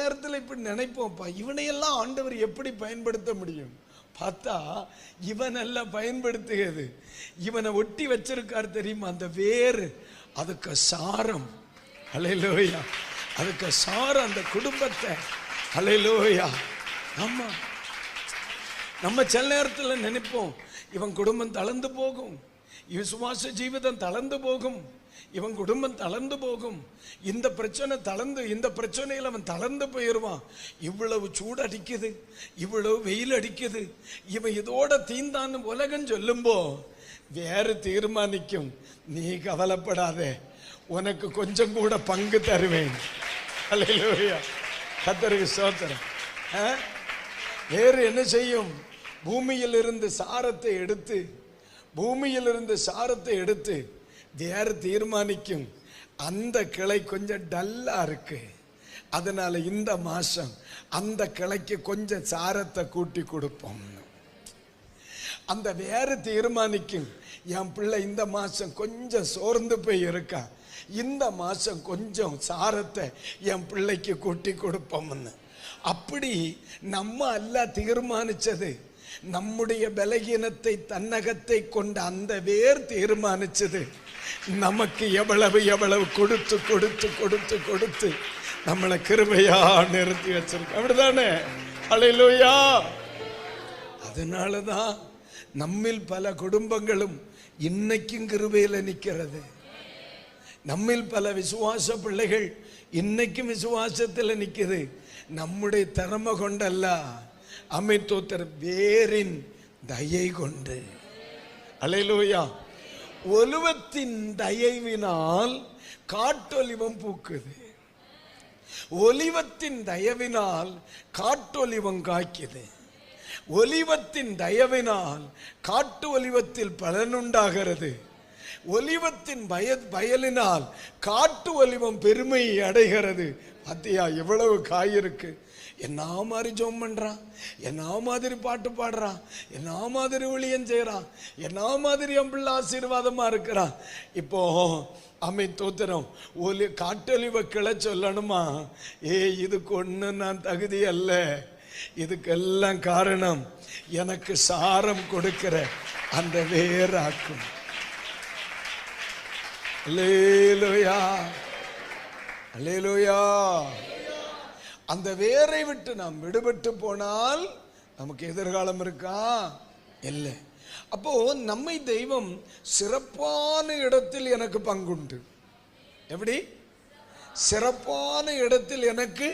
நேரத்தில் இப்படி நினைப்போம்ப்பா, இவனையெல்லாம் ஆண்டவர் எப்படி பயன்படுத்த முடியும்? பார்த்தா இவனெல்லாம் பயன்படுத்துகிறது, இவனை ஒட்டி வச்சிருக்கார் தெரியுமா? அந்த வேறு, அதுக்கு சாரம். அல்லேலூயா, அதுக்கு சாரம் அந்த குடும்பத்தை. அல்லேலூயா. ஆமா, நம்ம சில நேரத்தில் நினைப்போம் இவன் குடும்பம் தளர்ந்து போகும், விசுவாச ஜீவிதம் தளர்ந்து போகும், இவன் குடும்பம் தளர்ந்து போகும், இந்த பிரச்சனை தளர்ந்து, இந்த பிரச்சனையில் அவன் தளர்ந்து போயிடுவான். இவ்வளவு சூடு அடிக்குது, இவ்வளவு வெயில் அடிக்குது, இவன் இதோட தீந்தான்னு உலகம் சொல்லும்போ வேறு தீர்மானிக்கும், நீ கவலைப்படாதே, உனக்கு கொஞ்சம் கூட பங்கு தருவேன். அல்லேலூயா, கர்த்தருக்கு ஸ்தோத்திரம். வேறு என்ன செய்யும்? பூமியிலிருந்து சாரத்தை எடுத்து, பூமியிலிருந்து சாரத்தை எடுத்து வேறு தீர்மானிக்கும், அந்த கிளை கொஞ்சம் டல்லா இருக்கு, அதனால இந்த மாசம் அந்த கிளைக்கு கொஞ்சம் சாரத்தை கூட்டி கொடுப்போம். அந்த வேறு தீர்மானிக்கும், என் பிள்ளை இந்த மாசம் கொஞ்சம் சோர்ந்து போய் இருக்கா, இந்த மாசம் கொஞ்சம் சாரத்தை என் பிள்ளைக்கு கூட்டி கொடுப்போம்னு. அப்படி நம்ம அல்ல தீர்மானிச்சது, நம்முடைய பலகீனத்தை தன்னகத்தை கொண்ட அந்த வேர் தீர்மானிச்சது நமக்கு எவ்வளவு எவ்வளவு கொடுத்து கொடுத்து கொடுத்து கொடுத்து நம்மளை கிருபையா நிறுத்தி வச்சிருக்கு. அப்படிதானே? அல்லேலூயா. அதனாலதான் நம்மில் பல குடும்பங்களும் இன்னைக்கும் கிருபையில நிற்கிறது. நம்மில் பல விசுவாச பிள்ளைகள் இன்னைக்கும் விசுவாசத்தில் நிற்குது. நம்முடைய திறமை கொண்டல்ல, அமைத்தோத்தர் வேரின் தயை கொண்டு. அல்லேலூயா. ஒலிவத்தின் தயவினால் காட்டொலிவம் பூக்குது, ஒலிவத்தின் தயவினால் காட்டொலிவம் காய்க்குது, ஒலிவத்தின் தயவினால் காட்டு ஒலிவத்தில் பலனுண்டாகிறது, ஒலிவத்தின் பயலினால் காட்டு ஒலிவம் பெருமை அடைகிறது. அத்தியா எவ்வளவு காய் இருக்கு! என்ன மாதிரி ஜோம் பண்றான், என்ன மாதிரி பாட்டு பாடுறான், என்ன மாதிரி ஊழியம் செய்யறான், என்ன மாதிரி என் பிள்ளை ஆசீர்வாதமா இருக்கிறான். இப்போ தோத்திரம் காட்டொலிவ கிளை சொல்லணுமா? இதுக்கு ஒண்ணு நான் தகுதி அல்ல, இதுக்கெல்லாம் காரணம் எனக்கு சாரம் கொடுக்கிற அந்த வேறாக்கும். அல்லேலூயா, அல்லேலூயா. அந்த வேரை விட்டு நாம் விடுபட்டு போனால் நமக்கு எதிர்காலம் இருக்கா? இல்லை. அப்போ நம்மை தெய்வம் சிறப்பான இடத்தில் எனக்கு பங்குண்டு. எப்படி? சிறப்பான இடத்தில் எனக்கு